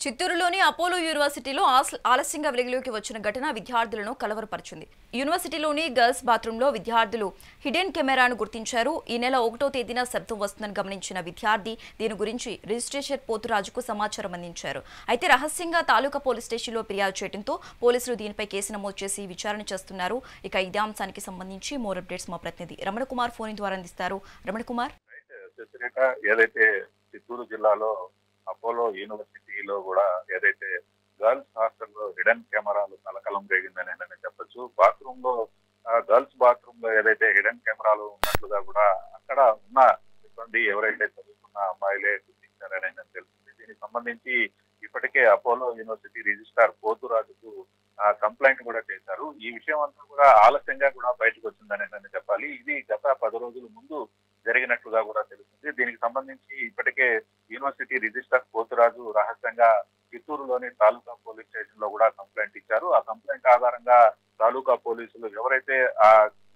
చిత్తూరులోని Apollo యూనివర్సిటీలో ఆలస్యంగా వెలుగులోకి వచ్చిన ఘటన విద్యార్థులను కలవరపరిచింది. యూనివర్సిటీలోని గర్ల్స్ బాత్రూంలో విద్యార్థులు హిడెన్ కెమెరాను గుర్తించారు. ఈ నెల 1వ తేదీన శబ్దం వస్తుందని గమనించిన విద్యార్థి దీని గురించి రిజిస్ట్రేషన్ పోతురాజుకు సమాచారం అందించారు. అయితే రహస్యంగా తాలూకా పోలీస్ స్టేషన్లో ఫిర్యాదు చేయడంతో పోలీసులు దీనిపై కేసు నమోదు చేసి విచారణ చేస్తున్నారు. ఇక ఇదే అంశానికి సంబంధించి మోర్ అప్డేట్స్ మా ప్రతినిధి రమణ కుమార్ ఫోన్ ద్వారా అందిస్తారు. రమణ కుమార్, ఏదైతే చిత్తూరు జిల్లాలో అపోలో యూనివర్సిటీలో కూడా ఏదైతే గర్ల్స్ హాస్టల్లో హిడెన్ కెమెరాలు కలకలం రేగిందని నేను చెప్పొచ్చు. బాత్రూమ్ లో గర్ల్స్ బాత్రూమ్ లో ఏదైతే హిడెన్ కెమెరాలు ఉన్నట్లుగా కూడా అక్కడ ఉన్న సిబ్బంది ఎవరైతే చదువుకున్న అమ్మాయిలే గుర్తించారని నేను తెలుస్తుంది. దీనికి సంబంధించి ఇప్పటికే అపోలో యూనివర్సిటీ రిజిస్ట్రార్ పోతురాజుకు కంప్లైంట్ కూడా చేశారు. ఈ విషయం అంతా కూడా ఆలస్యంగా కూడా బయటకు వచ్చిందని నేను చెప్పాలి. ఇది గత 10 రోజుల ముందు జరిగినట్లుగా కూడా తెలుస్తుంది. దీనికి సంబంధించి ఇప్పటికే యూనివర్సిటీ రిజిస్ట్రార్ పోతురాజు రహస్యంగా చిత్తూరులోని తాలూకా పోలీస్ స్టేషన్ లో కూడా కంప్లైంట్ ఇచ్చారు. ఆ కంప్లైంట్ ఆధారంగా తాలూకా పోలీసులు ఎవరైతే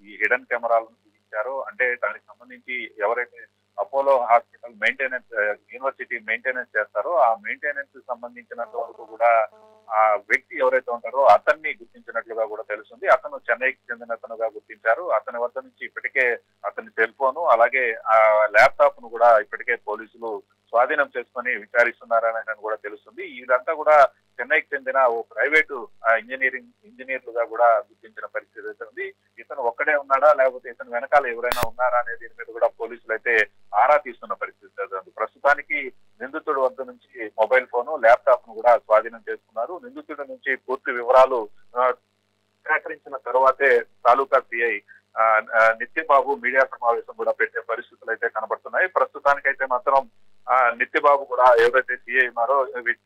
ఈ హిడెన్ కెమెరాలను బిగించారో, అంటే దానికి సంబంధించి ఎవరైతే Apollo hospital maintenance university maintenance చేస్తారో ఆ మెయింటెనెన్స్ సంబంధించినంత వరకు కూడా ఆ వ్యక్తి ఎవరైతే ఉంటారో అతన్ని గుర్తించినట్లుగా కూడా తెలుస్తుంది. అతను చెన్నైకి చెందిన అతనుగా గుర్తించారు. అతని వద్ద నుంచి ఇప్పటికే అతని సెల్ ఫోను అలాగే ఆ ల్యాప్టాప్ ను కూడా ఇప్పటికే పోలీసులు స్వాధీనం చేసుకుని విచారిస్తున్నారని కూడా తెలుస్తుంది. ఇదంతా కూడా చెన్నైకి చెందిన ఓ ప్రైవేటు ఇంజనీర్లుగా కూడా గుర్తించిన పరిస్థితి అయితే ఉంది. ఇతను ఒక్కడే ఉన్నాడా లేకపోతే ఇతను వెనకాల ఎవరైనా ఉన్నారా అనే దీని మీద కూడా పోలీసులు అయితే ఆరా తీస్తున్న పరిస్థితి అయితే ఉంది. ప్రస్తుతానికి నిందితుడి వద్ద నుంచి మొబైల్ ఫోను ల్యాప్టాప్ ను కూడా స్వాధీనం చేసుకున్నారు. నిందితుడి నుంచి పూర్తి వివరాలు సేకరించిన తర్వాతే తాలూకా సిఐ నిత్యబాబు మీడియా సమావేశం కూడా పెట్టే పరిస్థితులు అయితే కనబడుతున్నాయి. ప్రస్తుతానికైతే మాత్రం నిత్యబాబు కూడా ఎవరైతే సిఐ ఉన్నారో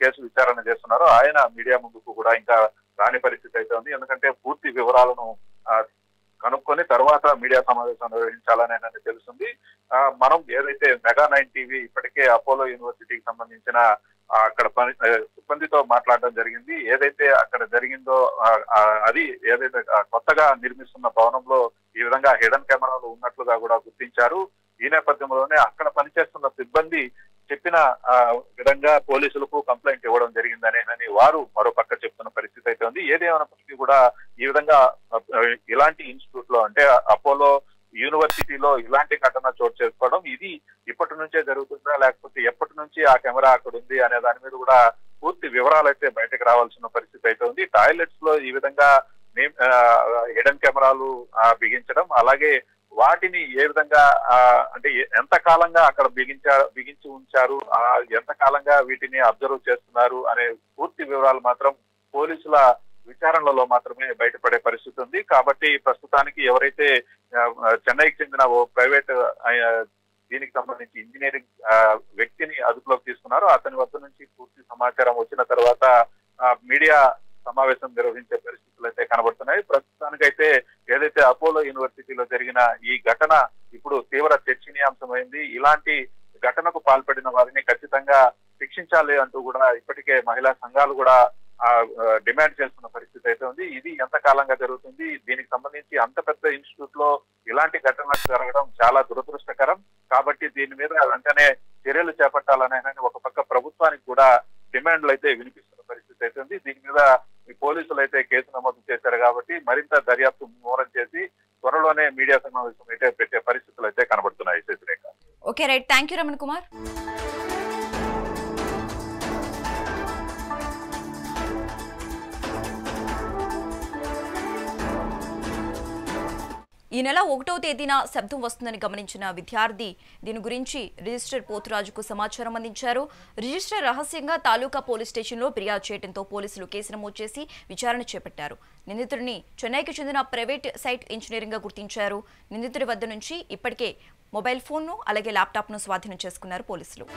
కేసు విచారణ చేస్తున్నారో ఆయన మీడియా ముందుకు కూడా ఇంకా రాని పరిస్థితి అయితే ఉంది. ఎందుకంటే పూర్తి వివరాలను కనుక్కొని తర్వాత మీడియా సమావేశం నిర్వహించాలని తెలుస్తుంది. మనం ఏదైతే మెగా9 టీవీ ఇప్పటికే అపోలో యూనివర్సిటీకి సంబంధించిన అక్కడ సిబ్బందితో మాట్లాడడం జరిగింది. ఏదైతే అక్కడ జరిగిందో అది ఏదైతే కొత్తగా నిర్మిస్తున్న భవనంలో ఈ విధంగా హిడెన్ కెమెరాలు ఉన్నట్లుగా కూడా గుర్తించారు. ఈ నేపథ్యంలోనే అక్కడ పనిచేస్తున్న సిబ్బంది చెప్పిన విధంగా పోలీసులకు కంప్లైంట్ ఇవ్వడం జరిగిందని వారు మరో పక్క చెప్తున్న పరిస్థితి అయితే ఉంది. ఏదేమైనప్పటికీ కూడా ఈ విధంగా ఇలాంటి ఇన్స్టిట్యూట్ లో అంటే అపోలో యూనివర్సిటీలో ఇలాంటి ఘటన చోటు చేసుకోవడం ఇది ఇప్పటి నుంచే జరుగుతుందా లేకపోతే ఎప్పటి నుంచి ఆ కెమెరా అక్కడ ఉంది అనే దాని మీద కూడా పూర్తి వివరాలు అయితే బయటకు రావాల్సిన పరిస్థితి అయితే ఉంది. టాయిలెట్స్ లో ఈ విధంగా హిడెన్ కెమెరాలు బిగించడం అలాగే వాటిని ఏ విధంగా అంటే ఎంత కాలంగా అక్కడ బిగించి ఉంచారు, ఎంత కాలంగా వీటిని అబ్జర్వ్ చేస్తున్నారు అనే పూర్తి వివరాలు మాత్రం పోలీసుల విచారణలో మాత్రమే బయటపడే పరిస్థితి ఉంది. కాబట్టి ప్రస్తుతానికి ఎవరైతే చెన్నైకి చెందిన ఓ ప్రైవేట్ దీనికి సంబంధించి ఇంజనీరింగ్ వ్యక్తిని అదుపులోకి తీసుకున్నారో అతని వద్ద నుంచి పూర్తి సమాచారం వచ్చిన తర్వాత మీడియా సమావేశం నిర్వహించే పరిస్థితులు అయితే కనబడుతున్నాయి. ప్రస్తుతానికైతే ఏదైతే అపోలో యూనివర్సిటీలో జరిగిన ఈ ఘటన ఇప్పుడు తీవ్ర చర్చనీయాంశమైంది. ఇలాంటి ఘటనకు పాల్పడిన వారిని ఖచ్చితంగా శిక్షించాలి అంటూ కూడా ఇప్పటికే మహిళా సంఘాలు కూడా డిమాండ్ చేస్తున్న పరిస్థితి అయితే ఉంది. ఇది ఎంత కాలంగా జరుగుతుంది, దీనికి సంబంధించి అంత పెద్ద ఇన్స్టిట్యూట్ లో ఇలాంటి ఘటనలు జరగడం చాలా దురదృష్టకరం. కాబట్టి దీని మీద వెంటనే చర్యలు చేపట్టాలనే ఒక పక్క ప్రభుత్వానికి కూడా డిమాండ్లు అయితే వినిపిస్తున్న పరిస్థితి అయితే ఉంది. దీని మీద పోలీసులు అయితే కేసు నమోదు చేశారు కాబట్టి మరింత దర్యాప్తు ముమ్మరం చేసి త్వరలోనే మీడియా సమావేశం అయితే పెట్టే పరిస్థితులు అయితే కనబడుతున్నాయి. Sashirekha. Okay, right. Thank you Raman Kumar. ఈ నెల 1వ తేదీన శబ్దం వస్తుందని గమనించిన విద్యార్థి దీని గురించి రిజిస్ట్రార్ పోతురాజుకు సమాచారం అందించారు. రిజిస్ట్రార్ రహస్యంగా తాలూకా పోలీస్ స్టేషన్లో ఫిర్యాదు చేయడంతో పోలీసులు కేసు నమోదు చేసి విచారణ చేపట్టారు. నిందితుడిని చెన్నైకి చెందిన ప్రైవేట్ సైట్ ఇంజనీరింగ్ గా గుర్తించారు. నిందితుడి వద్ద నుంచి ఇప్పటికే మొబైల్ ఫోన్ను అలాగే ల్యాప్టాప్ను స్వాధీనం చేసుకున్నారు పోలీసులు.